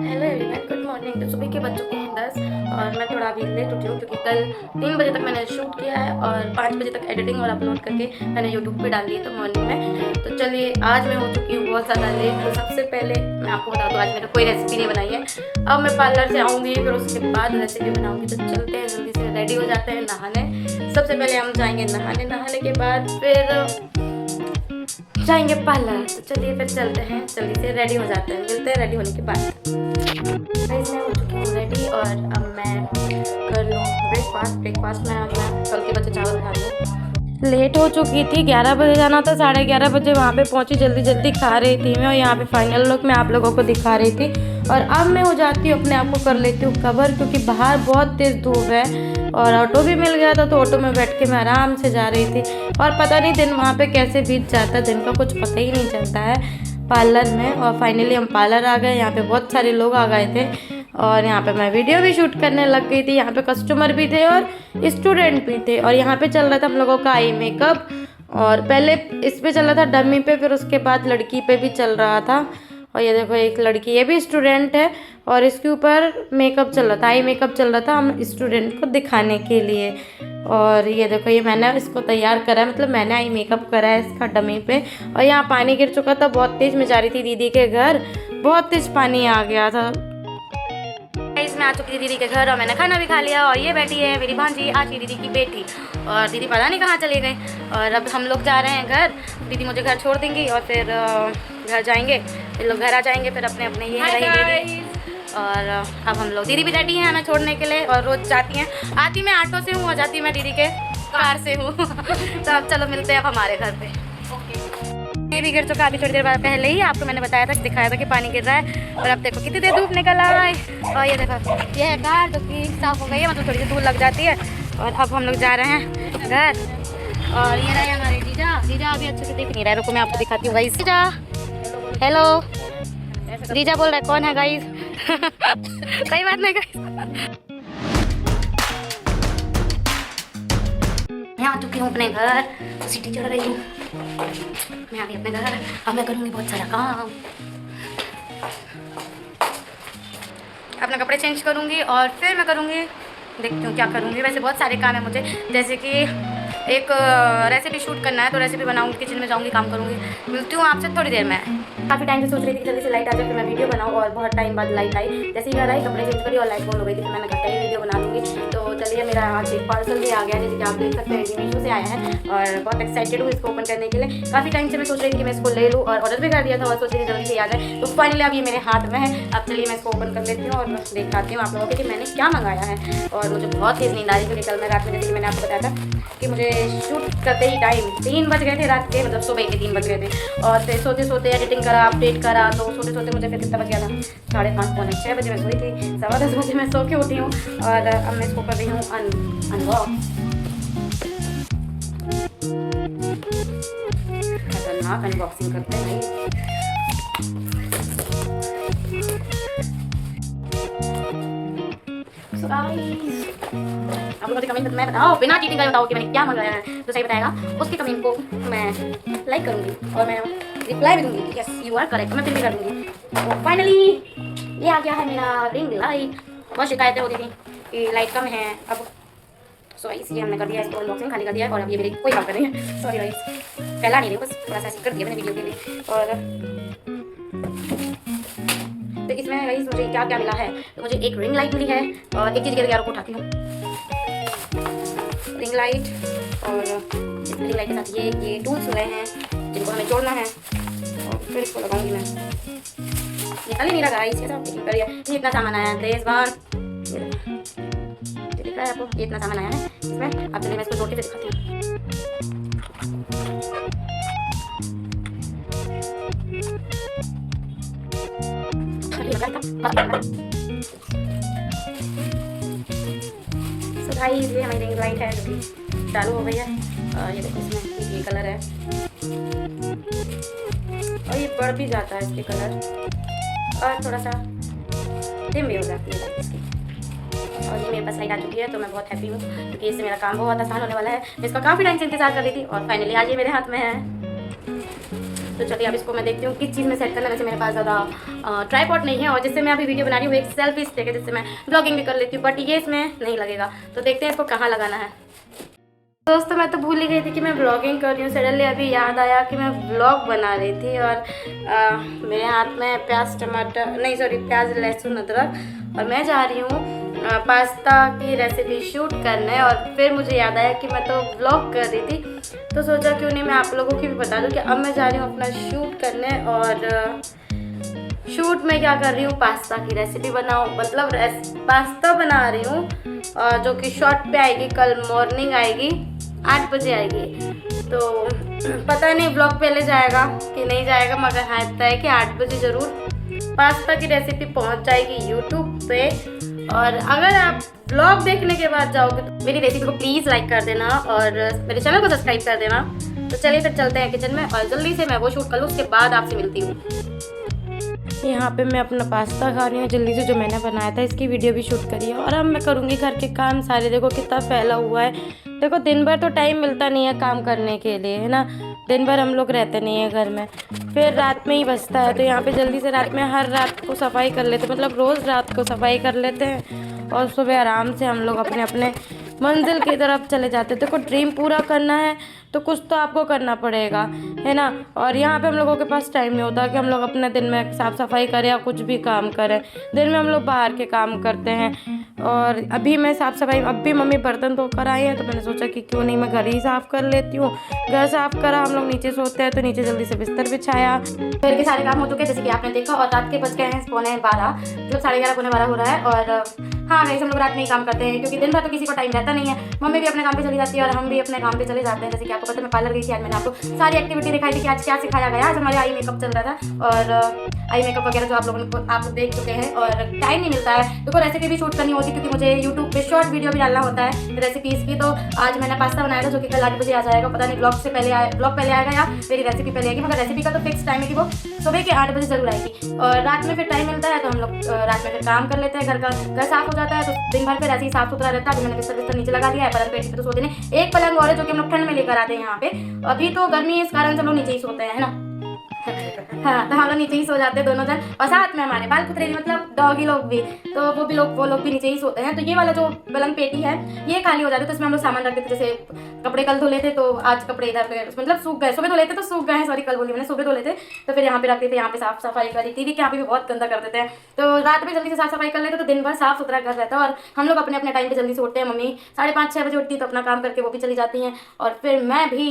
Hello everyone, good morning. तो सुबह के बज चुके हैं 10 और मैं थोड़ा अभी लेट उठी हूँ क्योंकि कल 3 बजे तक मैंने शूट किया है और 5 बजे तक एडिटिंग और अपलोड करके मैंने यूट्यूब पे डाल दिया था मॉर्निंग में। तो चलिए, आज मैं हो चुकी हूँ बहुत ज़्यादा लेट। तो सबसे पहले मैं आपको बता दूँ, आज मैंने कोई रेसिपी नहीं बनाई है। अब मैं पार्लर से आऊँगी, फिर उसके बाद रेसिपी बनाऊँगी। तो चलते हैं, जल्दी से रेडी हो जाते हैं नहाने। सबसे पहले हम जाएंगे नहाने के बाद फिर जाएंगे पार्लर। तो चलिए फिर चलते हैं, जल्दी से रेडी हो जाते हैं, मिलते हैं रेडी होने के बाद। गाइस, मैं हो चुकी हूँ रेडी और अब मैं कर लूँ ब्रेकफास्ट में आज मैं कल के बच्चे चावल खा लूँ। लेट हो चुकी थी, 11 बजे जाना था, 11:30 बजे वहाँ पे पहुँची। जल्दी जल्दी खा रही थी मैं और यहाँ पे फाइनल लुक मैं आप लोगों को दिखा रही थी। और अब मैं हो जाती हूँ, अपने आप को कर लेती हूँ कवर क्योंकि बाहर बहुत तेज़ धूप है। और ऑटो भी मिल गया था तो ऑटो में बैठ के मैं आराम से जा रही थी। और पता नहीं दिन वहाँ पे कैसे बीत जाता है, दिन का कुछ पता ही नहीं चलता है पार्लर में। और फाइनली हम पार्लर आ गए। यहाँ पे बहुत सारे लोग आ गए थे और यहाँ पे मैं वीडियो भी शूट करने लग गई थी। यहाँ पे कस्टमर भी थे और स्टूडेंट भी थे। और यहाँ पे चल रहा था हम लोगों का आई मेकअप। और पहले इस पे चल रहा था डमी पे, फिर उसके बाद लड़की पे भी चल रहा था। और ये देखो एक लड़की, ये भी स्टूडेंट है और इसके ऊपर मेकअप चल रहा था, आई मेकअप चल रहा था हम स्टूडेंट को दिखाने के लिए। और ये देखो, ये मैंने इसको तैयार करा है, मतलब मैंने आई मेकअप करा है इसका डमी पे। और यहाँ पानी गिर चुका था, बहुत तेज़ मैं जा रही थी दीदी के घर, बहुत तेज़ पानी आ गया था। मैं आ चुकी थी दीदी के घर और मैंने खाना भी खा लिया। और ये बैठी है मेरी भांजी, आज की दीदी की बेटी। और दीदी पता नहीं कहाँ चली गई। और अब हम लोग जा रहे हैं घर। दीदी मुझे घर छोड़ देंगी और फिर घर जाएंगे, फिर लोग घर आ जाएंगे, फिर अपने अपने ये रहेंगे। और अब हम लोग, दीदी भी रेडी हैं हमें छोड़ने के लिए और रोज़ जाती हैं। आती मैं ऑटो से हूँ और जाती मैं दीदी के कार से हूँ। तो अब चलो मिलते हैं अब हमारे घर पे। ये भी गिर चुका अभी थोड़ी देर बाद पहले ही, आपको मैंने बताया था, दिखाया था कि पानी गिर रहा है। और अब देखो कितनी देर धूप निकल आई। और ये देखो, ये है कार जो कि साफ़ हो गई है, मतलब थोड़ी सी धूल लग जाती है। और अब हम लोग जा रहे हैं घर। और ये रहे हमारे जीजा अभी अच्छे से दिख नहीं रहा है, रुको मैं आपको दिखाती हूँ गाइस। जीजा, हेलो। जीजा बोल रहा है कौन है गाइस। सही बात नहीं गाइस। मैं आ चुकी हूँ अपने घर, सीटी चढ़ रही हूँ। मैं आ गई अपने घर। अब मैं करूँगी बहुत सारा काम। अपने कपड़े चेंज करूँगी और फिर मैं करूँगी, देखती हूँ क्या करूँगी। वैसे बहुत सारे काम है मुझे, जैसे कि एक रेसिपी शूट करना है तो रेसिपी बनाऊँगी, किचन में जाऊँगी, काम करूँगी। मिलती हूँ आपसे थोड़ी देर में। काफ़ी टाइम से सोच रही थी कि जल्दी से लाइट आ जाए फिर मैं वीडियो बनाऊँ। और बहुत टाइम बाद लाइट आई, जैसे ही घर आई कपड़े चेंज करी और लाइट बंद हो गई थी। फिर मैंने घर का ही वीडियो बना दूँगी। तो चलिए, मेरा आज एक पार्सल भी आ गया है, जैसे कि आप देख सकते हैं मीशो से आया है। और बहुत एक्साइटेड हूँ इसको ओपन करने के लिए। काफ़ी टाइम से मैं सोच रही थी कि मैं इसको ले लूँ और ऑर्डर भी कर दिया था और सोच रही थी जल्दी से आ जाए। तो फाइनली अब ये मेरे हाथ में है। अब चलिए मैं इसको ओपन कर लेती हूँ और दिखाती हूँ आप लोगों को कि मैंने क्या मंगाया है। और मुझे बहुत तेज़ नींद आ रही क्योंकि कल मैं रात में, जैसे कि मैंने आपको बताया था कि मुझे शूट करते ही टाइम 3 बज गए थे रात के, मतलब सुबह के 3 बज गए थे। और फिर सोते सोते एडिटिंग करा, अपडेट करा, तो सोते सोते मुझे फिर कितना बज गया था, 5:30 पौने 6 बजे मैं सोई थी। 10:15 बजे मैं सो के उठी हूँ। और अब मैं इसको कर रही हूँ अनबॉक्स। खतरनाक अनबॉक्सिंग करते हैं भाई। So guys, आप लोगों के कमेंट में बताओ, बिना चीटिंग करे बताओ कि मैंने क्या मंगाया है। तो सही बताएगा उसके कमेंट को मैं लाइक करूँगी और मैं रिप्लाई भी दूँगी यस यू आर करेक्ट, मैं फिर भी कर दूँगी। तो फाइनली ये आ गया है मेरा रिंग लाइट। बहुत शिकायतें होती थी कि लाइट कम है अब, सो इसलिए हमने कर दिया, इसको अनबॉक्सिंग खाली कर दिया है। और अब ये मेरी कोई काम कर रही है, सॉरी गाइस, फैला नहीं रही, बस थोड़ा सा कर दिया मैंने वीडियो के लिए। और तो इसमें गाइस मुझे क्या क्या मिला है, तो मुझे एक रिंग लाइट मिली है। और एक चीज़ के यार को उठाती हूँ, रिंग लाइट। और इस रिंग लाइट के साथ ये टूल्स मिले हैं जिनको हमें जोड़ना है। और फिर इसको लगाऊंगी मैं, निकल ही नहीं रहा गाइस, कैसा लेकिन करिए। ये इतना सामान आया है, देशवान दिख रहा है आपको, ये इतना सामान आया है इसमें। अब चलिए मैं इसको जोड़ के दिखाती हूँ। सो गाइस, ये हमारी रिंग लाइट है जो कि चालू हो गई है। और ये देखो इसमें ये कलर है और ये बढ़ भी जाता है इसके कलर और थोड़ा सा डिम भी हो जाती है लाइट इसकी। और ये मेरे पास लाइट आ चुकी है तो मैं बहुत हैप्पी हूँ क्योंकि इससे मेरा काम बहुत आसान होने वाला है। मैं इसका काफ़ी टाइम से इंतजार कर रही थी और फाइनली आज ये मेरे हाथ में है। तो चलिए अब इसको मैं देखती हूँ किस चीज़ में सेट करना है। वैसे मेरे पास ज़्यादा ट्राइपॉड नहीं है और जिससे मैं अभी वीडियो बना रही हूँ एक सेल्फी स्टिक है जिससे मैं ब्लॉगिंग भी कर लेती हूँ, बट ये इसमें नहीं लगेगा। तो देखते हैं इसको कहाँ लगाना है। दोस्तों मैं तो भूल ही गई थी कि मैं ब्लॉगिंग कर रही हूँ। सडनली अभी याद आया कि मैं ब्लॉग बना रही थी और मेरे हाथ में प्याज टमाटर नहीं सॉरी प्याज लहसुन अदरक और मैं जा रही हूँ पास्ता की रेसिपी शूट करने। और फिर मुझे याद आया कि मैं तो ब्लॉग कर रही थी, तो सोचा क्यों नहीं मैं आप लोगों की भी बता दूँ कि अब मैं जा रही हूँ अपना शूट करने। और शूट में क्या कर रही हूँ, पास्ता की रेसिपी बनाऊँ, मतलब पास्ता बना रही हूँ जो कि शॉर्ट पे आएगी, कल मॉर्निंग आएगी, 8 बजे आएगी। तो पता नहीं ब्लॉग पहले जाएगा कि नहीं जाएगा, मगर हाँ इतना है कि 8 बजे ज़रूर पास्ता की रेसिपी पहुँच जाएगी यूट्यूब पे। और अगर आप ब्लॉग देखने के बाद जाओगे तो मेरी रेसिपी को प्लीज़ लाइक कर देना और मेरे चैनल को सब्सक्राइब कर देना। तो चलिए फिर चलते हैं किचन में और जल्दी से मैं वो शूट कर लूँ, उसके बाद आपसे मिलती हूँ। यहाँ पे मैं अपना पास्ता खा रही हूँ जल्दी से, जो मैंने बनाया था इसकी वीडियो भी शूट करी है। और अब मैं करूँगी घर के काम सारे। देखो कितना फैला हुआ है। देखो दिन भर तो टाइम मिलता नहीं है काम करने के लिए, है ना। दिन भर हम लोग रहते नहीं है घर में, फिर रात में ही बचता है। तो यहाँ पे जल्दी से रात में हर रात को सफाई कर लेते हैं, मतलब रोज़ रात को सफाई कर लेते हैं और सुबह आराम से हम लोग अपने अपने मंजिल की तरफ चले जाते हैं। देखो ड्रीम पूरा करना है तो कुछ तो आपको करना पड़ेगा, है ना। और यहाँ पे हम लोगों के पास टाइम नहीं होता कि हम लोग अपने दिन में साफ़ सफाई करें या कुछ भी काम करें। दिन में हम लोग बाहर के काम करते हैं। और अभी मैं साफ़ सफाई, अब भी मम्मी बर्तन धो कर आई हैं तो मैंने सोचा कि क्यों नहीं मैं घर ही साफ़ कर लेती हूँ। घर साफ़ करा, हम लोग नीचे सोते हैं तो नीचे जल्दी से बिस्तर बिछाया, फिर के सारे काम हो चुके हैं जैसे कि आपने देखा। और रात के बज गए हैं 11:15, मतलब 11:30 पौने 12 हो रहा है। और हाँ वैसे हम लोग रात में ही काम करते हैं क्योंकि दिन भर तो किसी को टाइम रहता नहीं है। मम्मी भी अपने काम पे चली जाती है और हम भी अपने काम पे चले जाते हैं। जैसे कि आपको पता है मैं पार्लर गई थी, आज मैंने आपको सारी एक्टिविटी दिखाई थी कि आज क्या सिखाया गया। आज हमारे आई मेकअप चल रहा था और आई मेकअप वगैरह जो आप लोग देख चुके हैं। और टाइम नहीं मिलता है, देखो रेसिपी भी शूट करनी होती है क्योंकि मुझे यूट्यूब पे शॉर्ट वीडियो भी डालना होता है रेसिपीज़ की। तो आज मैंने पास्ता बनाया था जो कि कल 8 बजे आ जाएगा। पता नहीं ब्लॉग पहले आएगा या मेरी रेसिपी पहले आएगी, मगर रेसिपी का तो फिक्स टाइम है कि वो सुबह के 8 बजे जरूर आएगी। और रात में फिर टाइम मिलता है तो हम लोग रात में फिर काम कर लेते हैं। घर साफ हो जाता है तो दिन भर फिर ऐसे ही साफ सुथरा रहता है। अभी मैंने बिस्तर नीचे लगा दिया है, पलंग पेटी पे तो सोते नहीं। एक पलंग और है जो कि हम लोग ठंड में लेकर आते हैं यहाँ पे। अभी तो गर्मी है इस कारण से हम लोग नीचे ही सोते हैं, है ना। हाँ तो हम लोग नीचे ही सो जाते हैं दोनों जन। और साथ में हमारे बाल कुतरे भी, मतलब डॉगी लोग भी, तो वो लोग भी नीचे ही सोते हैं। तो ये वाला जो पलंग पेटी है ये खाली हो जाती है तो इसमें हम लोग सामान रख देते। जैसे कपड़े कल धो लेते तो आज कपड़े इधर पे मतलब सूख गए, सुबह धो लेते तो सूख गए हैं, सॉरी कल बोली मैंने, सुबह धो लेते तो फिर यहाँ पे रखते थे। यहाँ पे साफ सफाई करी, टीवी के यहाँ पे भी बहुत गंदा कर देते हैं। तो रात में जल्दी से साफ सफाई कर लेते तो दिन भर साफ सुथरा घर रहता है। और हम लोग अपने अपने टाइम पे जल्दी से उठते हैं। मम्मी 5:30-6 बजे उठती है तो अपना काम करके वो भी चली जाती हैं और फिर मैं भी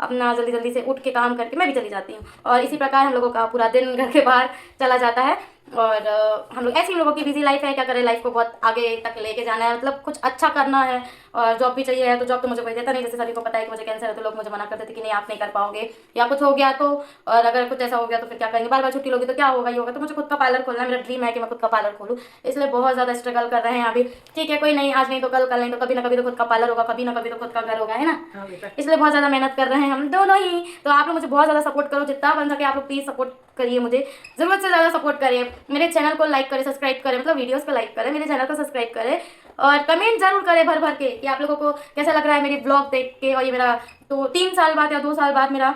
अपना जल्दी से उठ के काम करके मैं भी चली जाती हूँ। और इसी प्रकार हम लोगों का पूरा दिन घर के बाहर चला जाता है। और हम लोग ऐसे ही लोगों की बिजी लाइफ है, क्या करें, लाइफ को बहुत आगे तक लेके जाना है, मतलब कुछ अच्छा करना है। और जॉब भी चाहिए है तो जॉब तो मुझे कोई देता नहीं। जैसे सभी को पता है कि मुझे कैंसर है तो लोग मुझे मना करते थे कि नहीं आप नहीं कर पाओगे या कुछ हो गया तो, और अगर कुछ ऐसा हो गया तो फिर क्या करेंगे, बार बार छुट्टी लोगी तो क्या होगा ही होगा। तो मुझे खुद का पार्लर खोलना है, मेरा ड्रीम है कि मैं खुद का पार्लर खोलूँ, इसलिए बहुत ज़्यादा स्ट्रगल कर रहे हैं अभी। ठीक है कोई नहीं, आज नहीं तो कल नहीं तो कभी ना कभी तो खुद का पार्लर होगा, कभी ना कभी तो खुद का घर होगा, है ना। इसलिए बहुत ज़्यादा मेहनत कर रहे हैं हम दोनों ही। तो आप लोग मुझे बहुत ज़्यादा सपोर्ट करो, जितना बन सके आप लोग प्लीज़ सपोर्ट करिए, मुझे ज़रूरत से ज़्यादा सपोर्ट करिए। मेरे चैनल को लाइक करें, सब्सक्राइब करें, मतलब वीडियोस को लाइक करें, मेरे चैनल को सब्सक्राइब करें और कमेंट जरूर करें भर भर के कि आप लोगों को कैसा लग रहा है मेरी ब्लॉग देख के। और ये मेरा तो 3 साल बाद या 2 साल बाद मेरा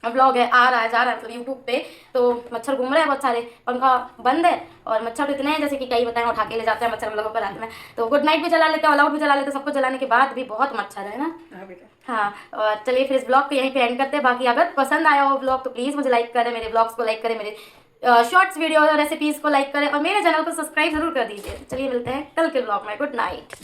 व्लॉग है, आ रहा है जा रहा है मतलब यूट्यूब पे। तो मच्छर घूम रहे हैं बहुत सारे, पंखा बंद है और मच्छर तो इतने हैं जैसे कि कई बताएं उठा के ले जाते हैं मच्छर हम लोगों को रात में। तो गुड नाइट भी चला लेते हैं, ऑल आउट भी चला लेते हैं, सबको जलाने के बाद भी बहुत मच्छर है ना। हाँ और चलिए फिर इस ब्लॉग को यहीं पे एंड करते हैं। बाकी अगर पसंद आया हो ब्लॉग तो प्लीज़ मुझे लाइक करें, मेरे ब्लॉग्स को लाइक करें, मेरे शॉर्ट्स वीडियो और रेसिपीज़ को लाइक करें और मेरे चैनल को सब्सक्राइब जरूर कर दीजिए। चलिए मिलते हैं कल के ब्लॉग में। Good night.